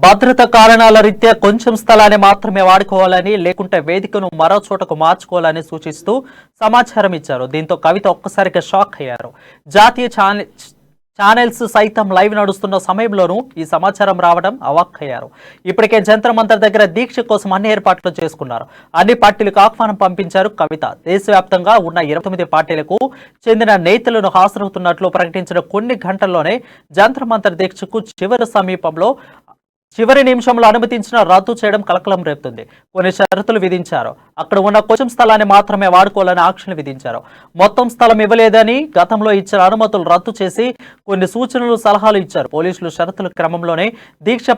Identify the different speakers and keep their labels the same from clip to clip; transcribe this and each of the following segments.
Speaker 1: భద్రతా కారణాల రీత్యా కొంచెం స్థలాన్ని మాత్రమే వాడుకోవాలని, లేకుంటే వేదికను మరో చోటకు మార్చుకోవాలని సూచిస్తూ సమాచారం ఇచ్చారు. దీంతో కవిత ఒక్కసారిగా షాక్ అయ్యారు. జాతీయ ఛానల్స్ సైతం లైవ్ నడుస్తున్న సమయంలోనూ ఈ సమాచారం రావడం అవాక్కయ్యారు. ఇప్పటికే జంతర్ మంతర్ దగ్గర దీక్ష కోసం అన్ని ఏర్పాట్లు చేసుకున్నారు. అన్ని పార్టీలకు ఆహ్వానం పంపించారు కవిత. దేశవ్యాప్తంగా ఉన్న 29 పార్టీలకు చెందిన నేతలను హాజరవుతున్నట్లు ప్రకటించిన కొన్ని గంటల్లోనే జంతర్ మంతర్ దీక్షకు చివరి నిమిషంలో అనుమతించిన రద్దు చేయడం కలకలం రేపుతుంది. కొన్ని షరతులు విధించారు. అక్కడ ఉన్న కొంచెం స్థలాన్ని మాత్రమే వాడుకోవాలని ఆంక్షలు విధించారు. మొత్తం స్థలం ఇవ్వలేదని గతంలో ఇచ్చిన అనుమతులు రద్దు చేసి కొన్ని సూచనలు, సలహాలు ఇచ్చారు. పోలీసులు షరతుల క్రమంలోనే దీక్ష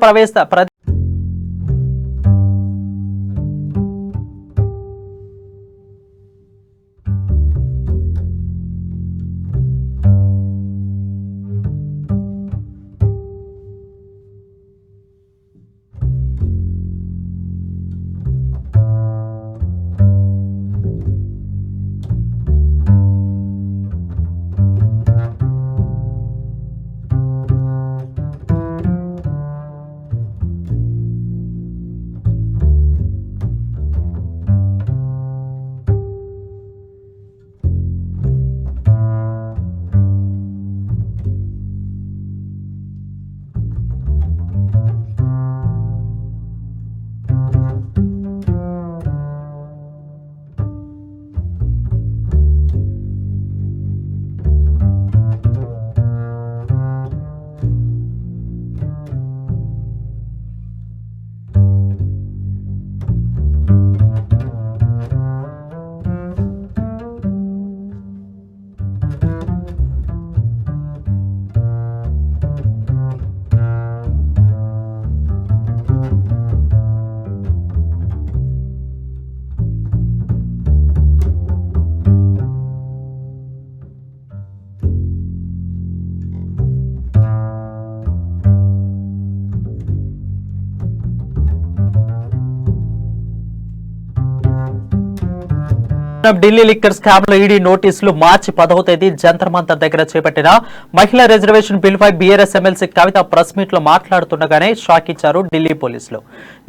Speaker 1: ఢిల్లీ లిక్కర్ స్కామ్ లో ఈడీ నోటీసులు. మార్చి 10వ తేదీ జంతర్ మంతర్ దగ్గర చేపట్టిన మహిళా రిజర్వేషన్ బిల్లుపై బీఆర్ఎస్ ఎమ్మెల్సీ కవిత ప్రెస్ మీట్ లో మాట్లాడుతుండగానే షాక్ ఇచ్చారు ఢిల్లీ పోలీసులు.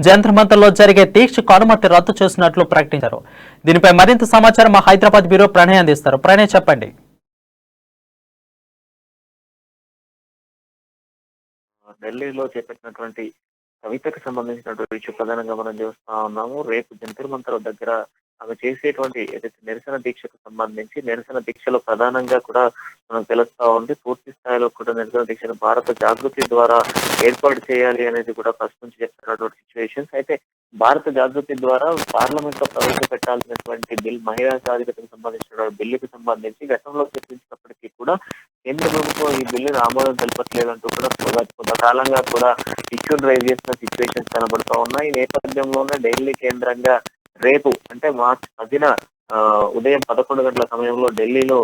Speaker 1: జంతర్ మంతర్ లో జరిగే దీక్షకు అనుమతి రద్దు చేసినట్లు ప్రకటించారు. దీనిపై మరింత సమాచారం మా హైదరాబాద్ బ్యూరో ప్రణయ్ అందిస్తారు. ప్రణయ్, చెప్పండి.
Speaker 2: ఢిల్లీలో చేపట్టినటువంటి కవితకు సంబంధించినటువంటి విషయం ప్రధానంగా మనం చూస్తా ఉన్నాము. రేపు జంతర్ మంతర్ దగ్గర ఆమె చేసేటువంటి ఏదైతే నిరసన దీక్షకు సంబంధించి నిరసన దీక్షలో ప్రధానంగా కూడా మనకు తెలుస్తా ఉంది. పూర్తి స్థాయిలో కూడా నిరసన దీక్షను భారత జాగృతి ద్వారా ఏర్పాటు చేయాలి అనేది కూడా ఫస్ట్ నుంచి చెప్తున్నటువంటి సిచ్యువేషన్స్. అయితే భారత జాగృతి ద్వారా పార్లమెంట్ లో ప్రవేశపెట్టాల్సినటువంటి బిల్, మహిళా సాధికతకు సంబంధించిన బిల్లుకు సంబంధించి గతంలో చర్చించినప్పటికీ కూడా కేంద్ర ప్రభుత్వం ఈ బిల్లును ఆమోదం తెలపట్లేదంటూ కూడా కొంతకాలంగా కూడా ఇష్యూని రైజ్ చేసిన సిచ్యువేషన్స్ కనబడుతూ ఉన్నాయి. ఈ నేపథ్యంలోనే ఢిల్లీ కేంద్రంగా రేపు అంటే మార్చి 10న ఉదయం 11 గంటల సమయంలో ఢిల్లీలో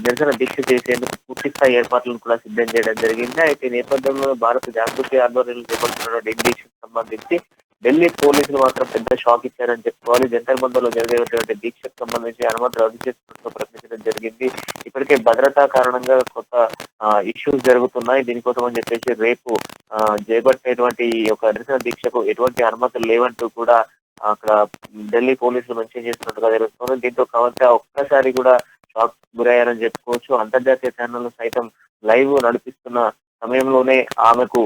Speaker 2: నిరసన దీక్ష చేసేందుకు పూర్తి స్థాయి ఏర్పాట్లను కూడా సిద్ధం చేయడం జరిగింది. అయితే ఈ నేపథ్యంలో భారత జాగృతి ఆధ్వర్యంలో చేపడుతున్న దీక్షకు సంబంధించి ఢిల్లీ పోలీసులు మాత్రం పెద్ద షాక్ ఇచ్చారని చెప్పుకోవాలి. జంతర్ మంతర్ లో జరిగేటువంటి దీక్షకు సంబంధించి అనుమతి రద్దు చేస్తున్నట్టు ప్రకటించడం జరిగింది. ఇప్పటికే భద్రతా కారణంగా కొత్త ఇష్యూస్ జరుగుతున్నాయి. దీనికోసం అని చెప్పేసి రేపు చేపట్టేటువంటి ఒక నిరసన దీక్షకు ఎటువంటి అనుమతులు లేవంటూ కూడా అక్కడ ఢిల్లీ పోలీసులు మెన్షన్ చేస్తున్నట్టుగా తెలుస్తుంది. దీంతో కవిత ఒక్కసారి కూడా షాక్ గురయ్యారని చెప్పుకోవచ్చు. అంతర్జాతీయ ఛానల్ సైతం లైవ్ నడిపిస్తున్న సమయంలోనే ఆమెకు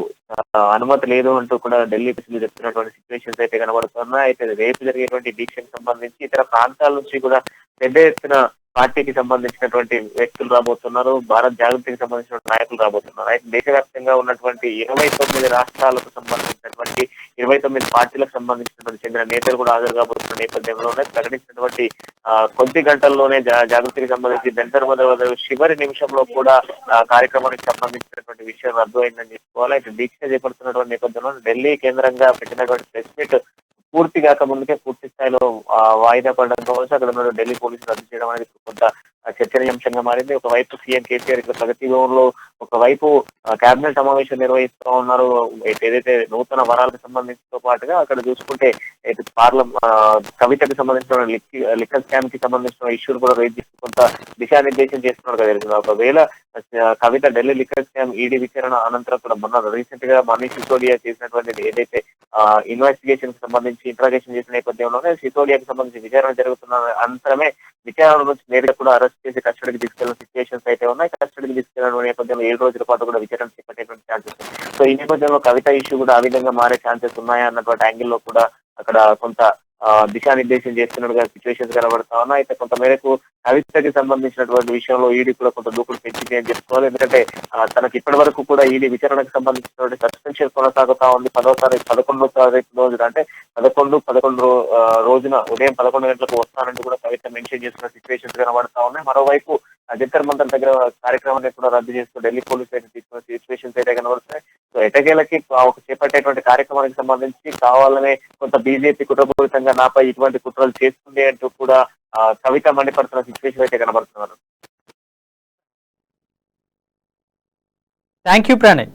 Speaker 2: అనుమతి లేదు అంటూ కూడా ఢిల్లీ పోలీసులు చెప్తున్నటువంటి సిచ్యువేషన్స్ అయితే కనబడుతున్నాయి. అయితే రేపు జరిగేటువంటి దీక్షకు సంబంధించి ఇతర ప్రాంతాల నుంచి కూడా పెద్ద ఎత్తున పార్టీకి సంబంధించినటువంటి వ్యక్తులు రాబోతున్నారు. భారత్ జాగృతికి సంబంధించిన నాయకులు రాబోతున్నారు. అయితే దేశవ్యాప్తంగా ఉన్నటువంటి 29 రాష్ట్రాలకు సంబంధించినటువంటి 29 పార్టీలకు సంబంధించినటువంటి చెందిన నేతలు కూడా హాజరు కాబోతున్న నేపథ్యంలోనే ప్రకటించినటువంటి కొద్ది గంటల్లోనే జాగృతికి సంబంధించి జంతర్ మంతర్ వద్ద చివరి నిమిషంలో కూడా కార్యక్రమానికి సంబంధించినటువంటి విషయం రద్దు అయిందని చెప్పుకోవాలి. అయితే దీక్ష చేపడుతున్నటువంటి నేపథ్యంలో ఢిల్లీ కేంద్రంగా పెట్టినటువంటి ప్రెస్ మీట్ పూర్తి కాక ముందుకే పూర్తి స్థాయిలో వాయిదా పడడం కావచ్చు, అక్కడ ఉన్న ఢిల్లీ పోలీసులు రద్దు చేయడం అనేది కొంత చర్చనీయాంశంగా మారింది. ఒకవైపు సీఎం కేసీఆర్ ఇక్కడ ప్రగతి భవన్లో ఒకవైపు కేబినెట్ సమావేశం నిర్వహిస్తూ ఉన్నారు. ఏదైతే నూతన వరాలకు సంబంధించితో పాటుగా అక్కడ చూసుకుంటే కవితకు సంబంధించిన లిక్కర్ స్కామ్ కి సంబంధించిన ఇష్యూలు కూడా రేజ్ చేస్తూ కొంత దిశానిర్దేశం చేస్తున్నారు కదా. ఒకవేళ కవిత ఢిల్లీ లిక్కర్ స్కామ్ ఈడీ విచారణ అనంతరం కూడా మొన్న రీసెంట్ గా మనీష్ సిసోడియా చేసినటువంటి ఏదైతే ఇన్వెస్టిగేషన్ కి సంబంధించి ఇంట్రాగేషన్ చేసిన నేపథ్యంలోనే సిసోడియాకి సంబంధించి విచారణ జరుగుతున్న అనంతరమే విచారణ నుంచి నేరుగా కూడా అరెస్ట్ చేసి కస్టడీకి తీసుకెళ్లిన సిచ్యువేషన్స్ అయితే ఉన్నాయి. కస్టడీకి తీసుకెళ్లిన నేపథ్యంలో 7 రోజుల పాటు కూడా విచారణ చేపట్టేటువంటి ఛాన్సెస్. సో ఈ నేపథ్యంలో కవిత ఇష్యూ కూడా ఆ విధంగా మారే ఛాన్సెస్ ఉన్నాయా అన్నటువంటి యాంగిల్ లో కూడా అక్కడ కొంత దిశానిర్దేశం చేస్తున్నట్టుగా సిచ్యువేషన్స్ కనబడతా ఉన్నాయి. అయితే కొంత మేరకు కవితకి సంబంధించినటువంటి విషయంలో ఈడీ కూడా కొంత దూకుడు పెంచింది అని చెప్పుకోవాలి. ఎందుకంటే తనకి ఇప్పటి వరకు కూడా ఈడీ విచారణకు సంబంధించినటువంటి సస్పెన్షన్ కొనసాగుతా ఉంది. 11వ తారీఖు రోజున అంటే 11 రోజున ఉదయం 11 గంటలకు వస్తానంటూ కూడా కవిత మెన్షన్ చేస్తున్న సిచ్యువేషన్స్ కనబడతా ఉన్నాయి. మరోవైపు జంతర్ మంతర్ దగ్గర కార్యక్రమాన్ని కూడా రద్దు చేస్తూ ఢిల్లీ పోలీసులు అయితే తీసుకున్న సిచ్యువేషన్స్ అయితే కనబడుతున్నాయి. సో ఎటకేలకి చేపట్టేటువంటి కార్యక్రమానికి సంబంధించి కావాలనే కొంత బీజేపీ కుట్రపూరితంగా నాపై ఇటువంటి కుట్రలు చేస్తుంది అంటూ కూడా కవిత మండిపడుతున్న సిచ్యువేషన్ అయితే కనబడుతున్నారు.
Speaker 1: Thank you Pranay.